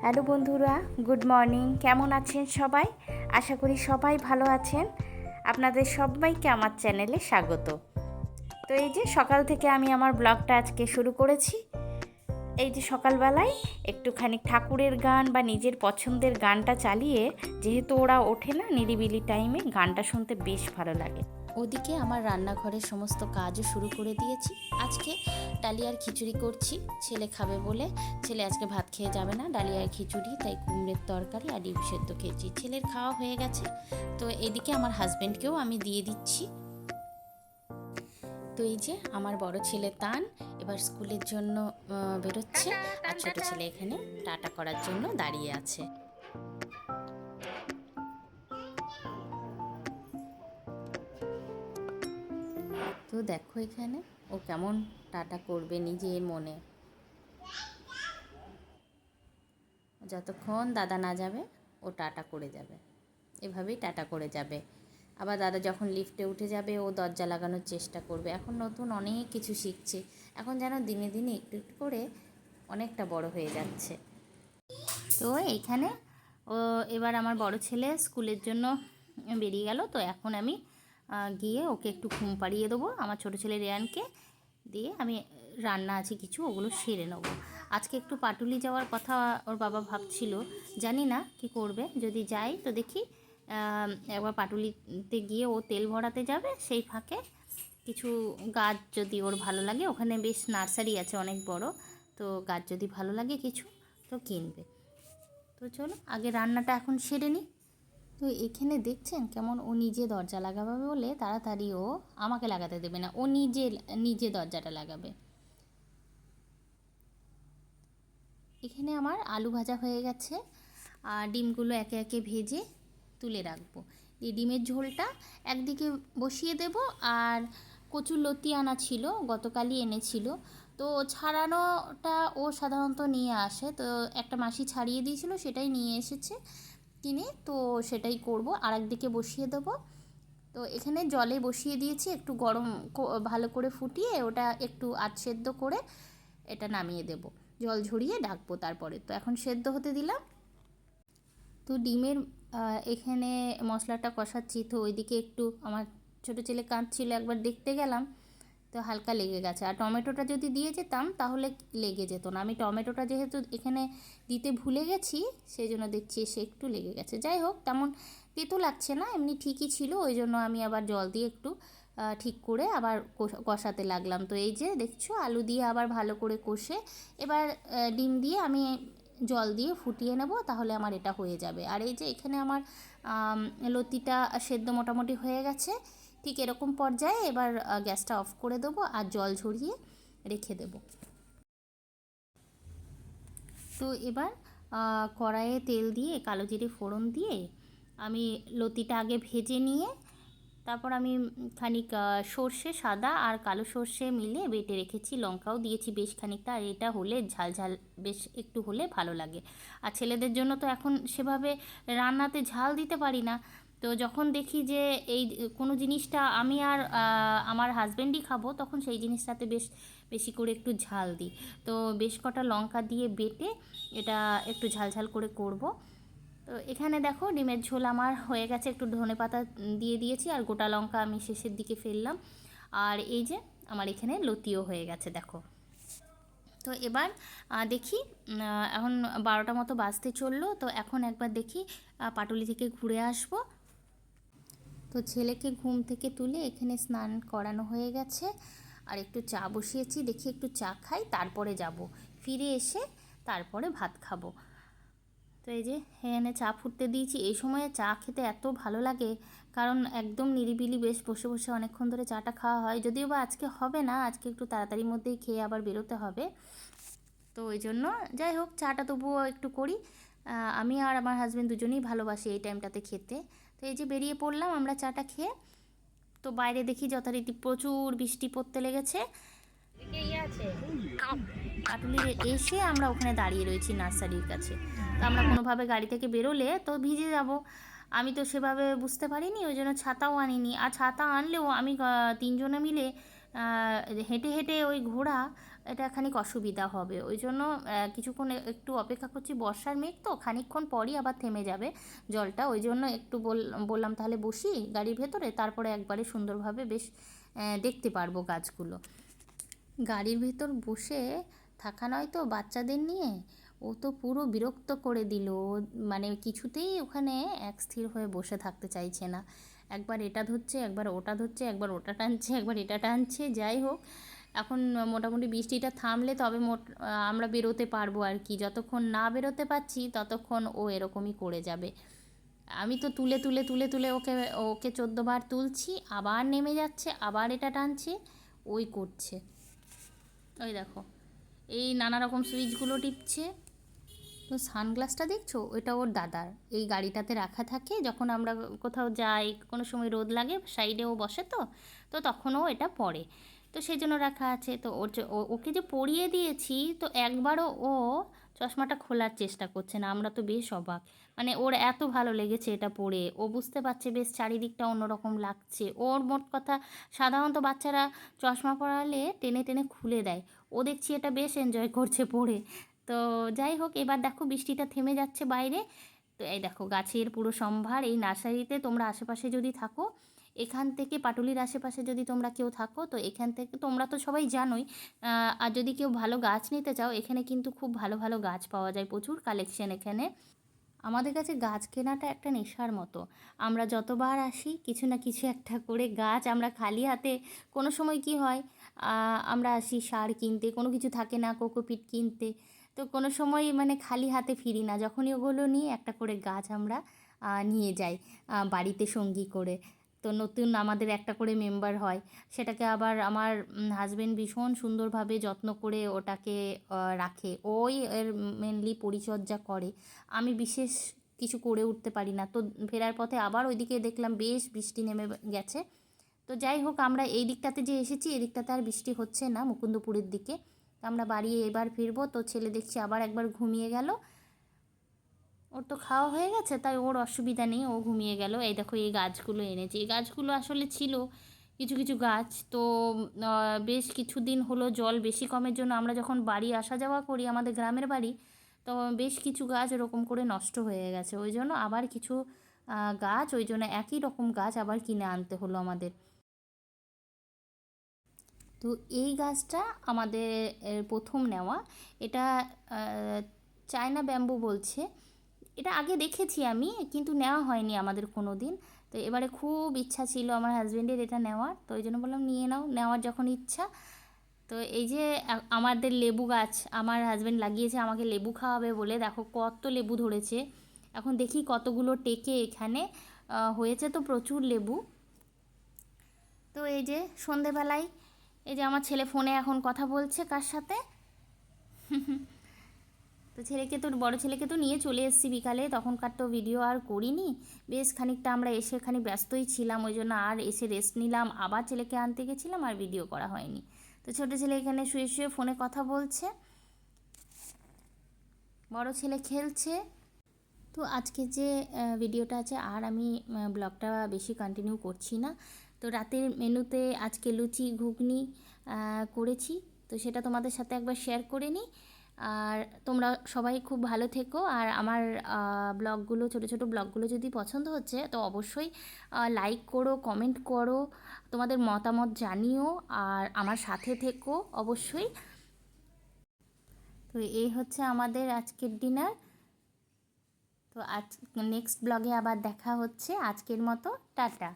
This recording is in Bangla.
হ্যালো বন্ধুরা, গুড মর্নিং। কেমন আছেন সবাই? আশা করি সবাই ভালো আছেন। আপনাদের সবাইকে আমার চ্যানেলে স্বাগত। তো এই যে সকাল থেকে আমি আমার ব্লগটা আজকে শুরু করেছি। এই যে সকালবেলায় একটুখানি ঠাকুরের গান বা নিজের পছন্দের গানটা চালিয়ে, যেহেতু ওরা ওঠে না নিরিবিলি টাইমে, গানটা শুনতে বেশ ভালো লাগে। ওদিকে আমার রান্নাঘরের সমস্ত কাজও শুরু করে দিয়েছি। আজকে ডালিয়ার খিচুড়ি করছি, ছেলে খাবে বলে। ছেলে আজকে ভাত খেয়ে যাবে না, ডালিয়ার খিচুড়ি, তাই কুমড়ের তরকারি আর ডিম সেদ্ধ খেয়েছি। ছেলের খাওয়া হয়ে গেছে, তো এদিকে আমার হাজব্যান্ডকেও আমি দিয়ে দিচ্ছি। তো এই যে আমার বড় ছেলে তান এবার স্কুলের জন্য বেরোচ্ছে, আর ছোট ছেলে এখানে টাটা করার জন্য দাঁড়িয়ে আছে। তো দেখো এখানে ও কেমন টাটা করবে নিজের মনে। যতক্ষণ দাদা না যাবে ও টাটা করে যাবে, এভাবেই টাটা করে যাবে। আবার দাদা যখন লিফটে উঠে যাবে ও দরজা লাগানোর চেষ্টা করবে। এখন নতুন অনেক কিছু শিখছে, এখন যেন দিনে দিনে একটু একটু করে অনেকটা বড় হয়ে যাচ্ছে। তো এইখানে ও এবার আমার বড় ছেলে স্কুলের জন্য বেরিয়ে গেল। তো এখন আমি গিয়ে ওকে একটু ঘুম পাড়িয়ে দেবো, আমার ছোটো ছেলে রেয়ানকে দিয়ে। আমি রান্না আছে কিছু, ওগুলো সেরে নেবো। আজকে একটু পাটুলি যাওয়ার কথা ওর বাবা ভাবছিল, জানি না কি করবে। যদি যাই তো দেখি একবার পাটুলিতে গিয়ে ও তেল ভরাতে যাবে, সেই ফাঁকে কিছু গাছ যদি ওর ভালো লাগে, ওখানে বেশ নার্সারি আছে অনেক বড়, তো গাছ যদি ভালো লাগে কিছু তো কিনবে। তো চলো আগে রান্নাটা এখন সেরে নিই। তো এখানে দেখছেন কেমন ও নিজে দরজা লাগাবে বলে তাড়াতাড়ি ও আমাকে লাগাতে দেবে না, ও নিজে নিজে দরজাটা লাগাবে। এখানে আমার আলু ভাজা হয়ে গেছে, আর ডিমগুলো একে একে ভেজে তুলে রাখবো। এই ডিমের ঝোলটা একদিকে বসিয়ে দেব। আর কচুর লতি আনা ছিল, গতকালই এনেছিল, তো ছাড়ানোটা ও সাধারণত নিয়ে আসে, তো একটা মাসি ছাড়িয়ে দিয়েছিল, সেটাই নিয়ে এসেছে কিনে, তো সেটাই করব। আর একদিকে বসিয়ে দেবো। তো এখানে জলে বসিয়ে দিয়েছি, একটু গরম ভালো করে ফুটিয়ে ওটা একটু আধ সেদ্ধ করে এটা নামিয়ে দেব, জল ঝরিয়ে ডাকবো তারপরে। তো এখন সেদ্ধ হতে দিলাম। তো ডিমের এখানে মশলাটা কষাচ্ছি, তো ওইদিকে একটু আমার ছোটো ছেলে কাঁদছিল, একবার দেখতে গেলাম, তো হালকা লেগে গেছে। আর টমেটোটা যদি দিয়ে যেতাম তাহলে লেগে যেত না, আমি টমেটোটা যেহেতু এখানে দিতে ভুলে গেছি, সেই জন্য দেখছি এসে একটু লেগে গেছে। যাই হোক, তেমন তেতো লাগছে না, এমনি ঠিকই ছিল, ওই জন্য আমি আবার জল দিয়ে একটু ঠিক করে আবার কষাতে লাগলাম। তো এই যে দেখছো আলু দিয়ে আবার ভালো করে কষে এবার ডিম দিয়ে আমি জল দিয়ে ফুটিয়ে নেব, তাহলে আমার এটা হয়ে যাবে। আর এই যে এখানে আমার লতিটা সেদ্ধ মোটামুটি হয়ে গেছে। ঠিক এরকম পর্যায়ে এবার গ্যাসটা অফ করে দেবো আর জল ঝরিয়ে রেখে দেব। তো এবার কড়াইয়ে তেল দিয়ে কালো জিরে ফোড়ন দিয়ে আমি লতিটা আগে ভেজে নিয়ে, তারপর আমি খানিক সর্ষে, সাদা আর কালো সর্ষে মিলে বেটে রেখেছি, লঙ্কাও দিয়েছি বেশ খানিকটা। আর এটা হলে ঝাল ঝাল বেশ একটু হলে ভালো লাগে। আর ছেলেদের জন্য তো এখন সেভাবে রান্নাতে ঝাল দিতে পারি না, তো যখন দেখি যে এই কোনো জিনিসটা আমি আর আমার হাজব্যান্ডই খাবো, তখন সেই জিনিসটাতে বেশ বেশি করে একটু ঝাল দিই। তো বেশ কটা লঙ্কা দিয়ে বেটে এটা একটু ঝাল ঝাল করে করব। তো এখানে দেখো ডিমের ঝোল আমার হয়ে গেছে, একটু ধনেপাতা দিয়ে দিয়েছি, আর গোটা লঙ্কা আমি শেষের দিকে ফেললাম। আর এই যে আমার এখানে লতিও হয়ে গেছে দেখো। তো এবার দেখি এখন 12টা মতো বাজতে চললো, তো এখন একবার দেখি পাটুলি থেকে ঘুরে আসব। তো ছেলেকে ঘুম থেকে তুলে এখানে স্নান করানো হয়ে গেছে, আর একটু চা বসিয়েছি, দেখি একটু চা খাই, তারপরে যাব, ফিরে এসে তারপরে ভাত খাবো। তো এই যে এখানে চা ফুটতে দিয়েছি। এই সময়ে চা খেতে এত ভালো লাগে, কারণ একদম নিরিবিলি বেশ বসে বসে অনেকক্ষণ ধরে চাটা খাওয়া হয়। যদিও বা আজকে হবে না, আজকে একটু তাড়াতাড়ির মধ্যেই খেয়ে আবার বেরোতে হবে, তো ওই জন্য যাই হোক চাটা তবুও একটু করি। আমি আর আমার হাজব্যান্ড দুজনেই ভালোবাসি এই টাইমটাতে খেতে। তো এই যে বেরিয়ে পড়লাম আমরা চাটা খেয়ে। তো বাইরে দেখি যথারীতি প্রচুর বৃষ্টি পড়তে লেগেছে। পাটুলির এসে আমরা ওখানে দাঁড়িয়ে রয়েছি নার্সারির কাছে। তো আমরা কোনোভাবে গাড়ি থেকে বেরোলে তো ভিজে যাব, আমি তো সেভাবে বুঝতে পারিনি, ওই জন্য ছাতাও আনিনি। আর ছাতা আনলেও আমি তিনজনে মিলে হেঁটে হেঁটে ওই ঘোড়া এটা খানিক অসুবিধা হবে, ওই জন্য কিছুক্ষণ একটু অপেক্ষা করছি। বর্ষার মেঘ তো খানিকক্ষণ পরই আবার থেমে যাবে জলটা, ওই জন্য একটু বললাম তাহলে বসি গাড়ির ভেতরে, তারপরে একবারে সুন্দরভাবে বেশ দেখতে পারবো গাছগুলো। গাড়ির ভেতর বসে থাকা নয় তো বাচ্চাদের নিয়ে, ও তো পুরো বিরক্ত করে দিল। মানে কিছুতেই ওখানে এক স্থির হয়ে বসে থাকতে চাইছে না, একবার এটা ধরছে, একবার ওটা ধরছে, একবার ওটা টানছে, একবার এটা টানছে। যাই হোক, এখন মোটামুটি বৃষ্টিটা থামলে তবে আমরা বেরোতে পারবো আর কি। যতক্ষণ না বেরোতে পারছি ততক্ষণ ও এরকমই করে যাবে। আমি তো তুলে তুলে তুলে তুলে ওকে ওকে 14 বার তুলছি, আবার নেমে যাচ্ছে, আবার এটা টানছে, ওই করছে। ওই দেখো, এই নানা রকম সুইচগুলো টিপছে। তো সানগ্লাসটা দেখছো, ওটা ওর দাদার, এই গাড়িটাতে রাখা থাকে। যখন আমরা কোথাও যাই, কোনো সময় রোদ লাগে, সাইডেও বসে তো, তো তখনও এটা পরে, তো সেই জন্য রাখা আছে। তো ওকে যে পরিয়ে দিয়েছি, তো একবারও ও চশমাটা খোলার চেষ্টা করছে না। আমরা তো বেশ অবাক, মানে ওর এত ভালো লেগেছে এটা পরে। ও বুঝতে পারছে বেশ চারিদিকটা অন্যরকম লাগছে ওর। মোট কথা, সাধারণত বাচ্চারা চশমা পরালে টেনে টেনে খুলে দেয়, ও দেখছি এটা বেশ এনজয় করছে পরে। তো যাই হোক, এবার দেখো বৃষ্টিটা থেমে যাচ্ছে বাইরে। তো এই দেখো গাছের পুরো সম্ভার এই নার্সারিতে। তোমরা আশেপাশে যদি থাকো, এখান থেকে পাটুলির আশেপাশে যদি তোমরা কেউ থাকো, তো এখান থেকে তোমরা তো সবাই জানোই। আর যদি কেউ ভালো গাছ নিতে চাও, এখানে কিন্তু খুব ভালো ভালো গাছ পাওয়া যায়, প্রচুর কালেকশন এখানে। আমাদের কাছে গাছ কেনাটা একটা নেশার মতো। আমরা যতবার আসি কিছু না কিছু একটা করে গাছ, আমরা খালি হাতে, কোনো সময় কি হয়, আমরা আসি সার কিনতে, কোনো কিছু থাকে না, কোকোপিট কিনতে। তো কোনো সময় মানে খালি হাতে ফিরি না, যখনই ওগুলো নিয়ে একটা করে গাছ আমরা নিয়ে যাই বাড়িতে সঙ্গী করে। তো নতুন আমাদের একটা করে মেম্বার হয়, সেটাকে আবার আমার হাজবেন্ড ভীষণ সুন্দরভাবে যত্ন করে ওটাকে রাখে। ওই এর মেনলি পরিচর্যা করে, আমি বিশেষ কিছু করে উঠতে পারি না। তো ফেরার পথে আবার ওইদিকে দেখলাম বেশ বৃষ্টি নেমে গেছে। তো যাই হোক, আমরা এই দিকটাতে যে এসেছি, এই দিকটাতে আর বৃষ্টি হচ্ছে না, মুকুন্দপুরের দিকে। তো আমরা বাড়ি এবার ফিরবো। তো ছেলে দেখছি আবার একবার ঘুমিয়ে গেল। ওর তো খাওয়া হয়ে গেছে, তাই ওর অসুবিধা নেই, ও ঘুমিয়ে গেল। এই দেখো, এই গাছগুলো এনেছি। এই গাছগুলো আসলে ছিল কিছু কিছু গাছ, তো বেশ কিছুদিন হলো জল বেশি কমের জন্য আমরা যখন বাড়ি আসা যাওয়া করি, আমাদের গ্রামের বাড়ি, তো বেশ কিছু গাছ এরকম করে নষ্ট হয়ে গেছে। ওই জন্য আবার কিছু গাছ, ওই জন্য একই রকম গাছ আবার কিনে আনতে হলো আমাদের। তো এই গাছটা আমাদের প্রথম নেওয়া। এটা চায়না ব্যাম্বু বলছে। এটা আগে দেখেছি আমি, কিন্তু নেওয়া হয়নি আমাদের কোনো দিন। তো এবারে খুব ইচ্ছা ছিল আমার হাজব্যান্ডের এটা নেওয়ার, তো ওই জন্য বললাম নিয়ে নাও, নেওয়ার যখন ইচ্ছা। তো এই যে আমাদের লেবু গাছ আমার হাজব্যান্ড লাগিয়েছে আমাকে লেবু খাওয়াবে বলে, দেখো কত লেবু ধরেছে। এখন দেখি কতগুলো টেকে এখানে হয়েছে, তো প্রচুর লেবু। তো এই যে সন্ধেবেলায়, এই যে আমার ছেলে ফোনে এখন কথা বলছে কার সাথে। তো ছেলেকে তো, বড় ছেলেকে তো নিয়ে চলে এসেছি বিকালে, তখনকার তো ভিডিও আর করিনি। বেশ খানিকটা আমরা এসে খানিক ব্যস্তই ছিলাম, ওই জন্য আর এসে রেস্ট নিলাম, আবার ছেলেকে আনতে গেছিলাম, আর ভিডিও করা হয়নি। তো ছোটো ছেলে এখানে শুয়ে শুয়ে ফোনে কথা বলছে, বড় ছেলে খেলছে। তো আজকে যে ভিডিওটা আছে, আর আমি ব্লগটা বেশি কন্টিনিউ করছি না। তো রাতের মেনুতে আজকে লুচি ঘুগনি করেছি, তো সেটা তোমাদের সাথে একবার শেয়ার করে নিই। আর তোমরা সবাই খুব ভালো থেকো। আর আমার ব্লগগুলো, ছোটো ছোটো ব্লগগুলো যদি পছন্দ হচ্ছে, তো অবশ্যই লাইক করো, কমেন্ট করো, তোমাদের মতামত জানিও, আর আমার সাথে থেকো অবশ্যই। তো এই হচ্ছে আমাদের আজকের ডিনার। তো আজ নেক্সট ব্লগে আবার দেখা হচ্ছে, আজকের মতো টাটা।